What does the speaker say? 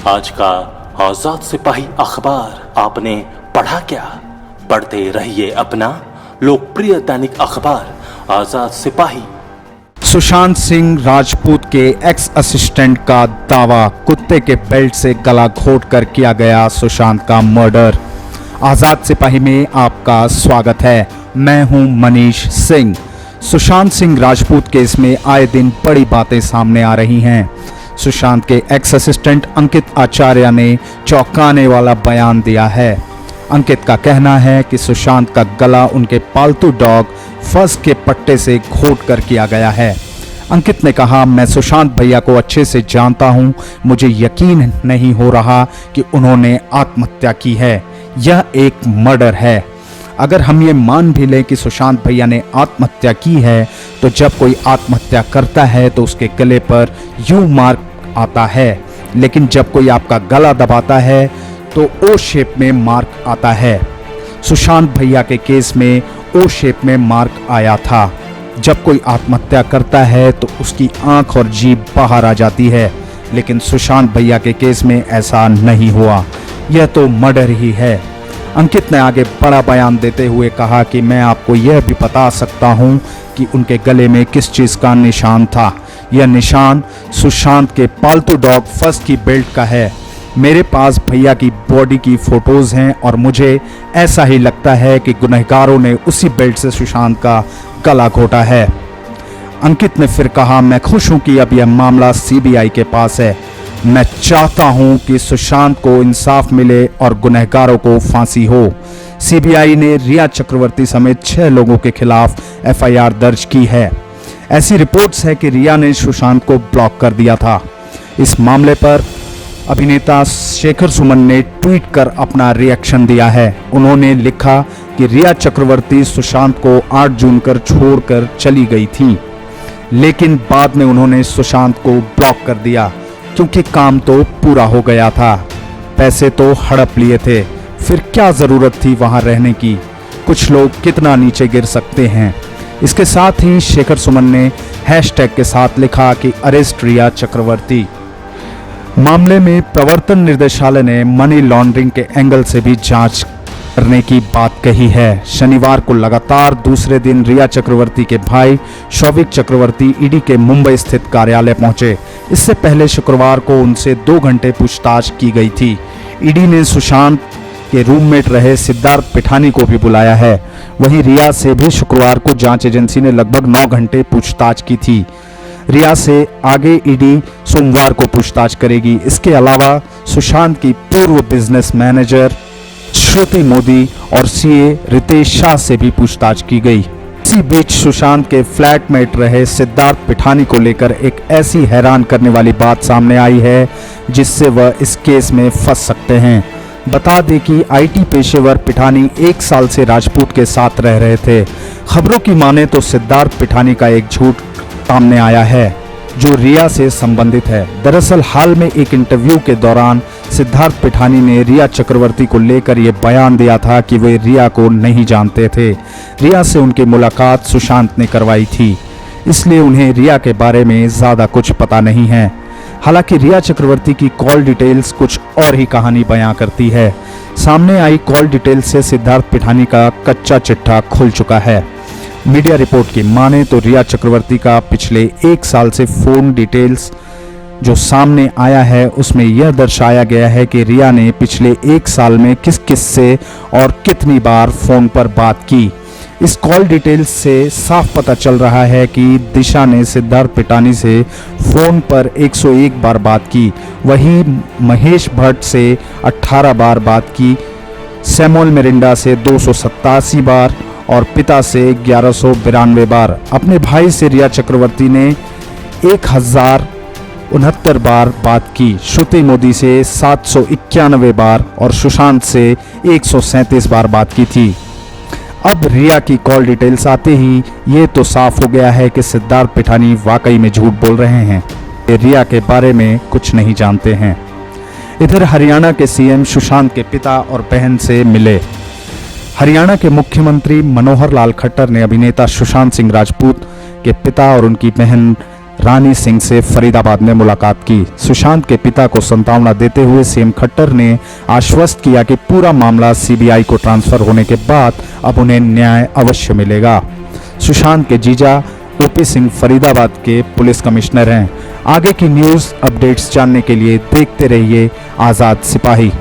आज का आजाद सिपाही अखबार आपने पढ़ा क्या? पढ़ते रहिए अपना लोकप्रिय दैनिक अखबार आजाद सिपाही। सुशांत सिंह राजपूत के एक्स असिस्टेंट का दावा, कुत्ते के बेल्ट से गला घोंटकर किया गया सुशांत का मर्डर। आजाद सिपाही में आपका स्वागत है। मैं हूं मनीष सिंह। सुशांत सिंह राजपूत केस में आए दिन बड़ी बातें सामने आ रही हैं। सुशांत के एक्स असिस्टेंट अंकित आचार्य ने चौंकाने वाला बयान दिया है। अंकित का कहना है कि सुशांत का गला उनके पालतू डॉग फज के पट्टे से घोंटकर किया गया है। अंकित ने कहा, मैं सुशांत भैया को अच्छे से जानता हूं, मुझे यकीन नहीं हो रहा कि उन्होंने आत्महत्या की है। यह एक मर्डर है। अगर हम ये मान भी लें कि सुशांत भैया ने आत्महत्या की है, तो जब कोई आत्महत्या करता है तो उसके गले पर यू मार्क आता है, लेकिन जब कोई आपका गला दबाता है तो ओ शेप में मार्क आता है। सुशांत भैया के केस में ओ शेप में मार्क आया था। जब कोई आत्महत्या करता है तो उसकी आंख और जीभ बाहर आ जाती है, लेकिन सुशांत भैया के केस में ऐसा नहीं हुआ। यह तो मर्डर ही है। अंकित ने आगे बड़ा बयान देते हुए कहा कि मैं आपको यह भी बता सकता हूं कि उनके गले में किस चीज का निशान था। यह निशान सुशांत के पालतू डॉग फर्स्ट की बेल्ट का है। मेरे पास भैया की बॉडी की फोटोज हैं और मुझे ऐसा ही लगता है कि गुनहगारों ने उसी बेल्ट से सुशांत का गला घोंटा है। अंकित ने फिर कहा, मैं खुश हूं कि अब यह मामला सीबीआई के पास है। मैं चाहता हूं कि सुशांत को इंसाफ मिले और गुनहगारों को फांसी हो। सीबीआई ने रिया चक्रवर्ती समेत 6 लोगों के खिलाफ एफआईआर दर्ज की है। ऐसी रिपोर्ट्स है कि रिया ने सुशांत को ब्लॉक कर दिया था। इस मामले पर अभिनेता शेखर सुमन ने ट्वीट कर अपना रिएक्शन दिया है। उन्होंने लिखा कि रिया चक्रवर्ती सुशांत को 8 जून कर छोड़कर चली गई थी, लेकिन बाद में उन्होंने सुशांत को ब्लॉक कर दिया क्योंकि काम तो पूरा हो गया था, पैसे तो हड़प लिए थे, फिर क्या ज़रूरत थी वहां रहने की। कुछ लोग कितना नीचे गिर सकते हैं। इसके साथ ही शेखर सुमन ने हैशटैग के साथ लिखा कि अरेस्ट रिया चक्रवर्ती। मामले में प्रवर्तन निर्देशालय ने मनी लॉन्ड्रिंग के एंगल से भी जांच करने की बात कही है। शनिवार को लगातार दूसरे दिन रिया चक्रवर्ती के भाई शौविक चक्रवर्ती ईडी के मुंबई स्थित कार्यालय पहुंचे। इससे पहले शुक्रवार को उनसे 2 घंटे पूछताछ की गई थी। ईडी ने सुशांत के रूममेट रहे सिद्धार्थ पिठानी को भी बुलाया है। वहीं रिया से भी शुक्रवार को जांच एजेंसी ने लगभग 9 घंटे पूछताछ की थी। रिया से आगे ईडी सोमवार को पूछताछ करेगी। इसके अलावा सुशांत की पूर्व बिजनेस मैनेजर श्रुति मोदी और सीए रितेश शाह से भी पूछताछ की गई। इसी बीच सुशांत के फ्लैटमेट रहे सिद्धार्थ पिठानी को लेकर एक ऐसी हैरान करने वाली बात सामने आई है जिससे वह इस केस में फंस सकते हैं। बता दें कि आईटी पेशेवर पिठानी 1 साल से राजपूत के साथ रह रहे थे। खबरों की माने तो सिद्धार्थ पिठानी का एक झूठ सामने आया है जो रिया से संबंधित है। दरअसल हाल में एक इंटरव्यू के दौरान सिद्धार्थ पिठानी ने रिया चक्रवर्ती को लेकर यह बयान दिया था कि वे रिया को नहीं जानते थे। रिया से उनकी मुलाकात सुशांत ने करवाई थी, इसलिए उन्हें रिया के बारे में ज़्यादा कुछ पता नहीं है। हालांकि रिया चक्रवर्ती की कॉल डिटेल्स कुछ और ही कहानी बयां करती है। सामने आई कॉल डिटेल्स से सिद्धार्थ पिठानी का कच्चा चिट्ठा खुल चुका है। मीडिया रिपोर्ट की माने तो रिया चक्रवर्ती का पिछले 1 साल से फोन डिटेल्स जो सामने आया है उसमें यह दर्शाया गया है कि रिया ने पिछले 1 साल में किस किस से और कितनी बार फोन पर बात की। इस कॉल डिटेल्स से साफ पता चल रहा है कि दिशा ने सिद्धार्थ पिठानी से फोन पर 101 बार बात की। वहीं महेश भट्ट से 18 बार बात की, सैमुअल मिरिंडा से 287 बार और पिता से 1192 बार। अपने भाई से रिया चक्रवर्ती ने 1069 बार बात की। श्रुति मोदी से 791 बार और सुशांत से 137 बार बात की थी। अब रिया की कॉल डिटेल्स आते ही ये तो साफ हो गया है कि सिद्धार्थ पिठानी वाकई में झूठ बोल रहे हैं। रिया के बारे में कुछ नहीं जानते हैं। इधर हरियाणा के सीएम सुशांत के पिता और बहन से मिले। हरियाणा के मुख्यमंत्री मनोहर लाल खट्टर ने अभिनेता सुशांत सिंह राजपूत के पिता और उनकी बहन रानी सिंह से फरीदाबाद में मुलाकात की। सुशांत के पिता को सांत्वना देते हुए सीएम खट्टर ने आश्वस्त किया कि पूरा मामला सीबीआई को ट्रांसफर होने के बाद अब उन्हें न्याय अवश्य मिलेगा। सुशांत के जीजा ओपी सिंह फरीदाबाद के पुलिस कमिश्नर हैं। आगे की न्यूज़ अपडेट्स जानने के लिए देखते रहिए आज़ाद सिपाही।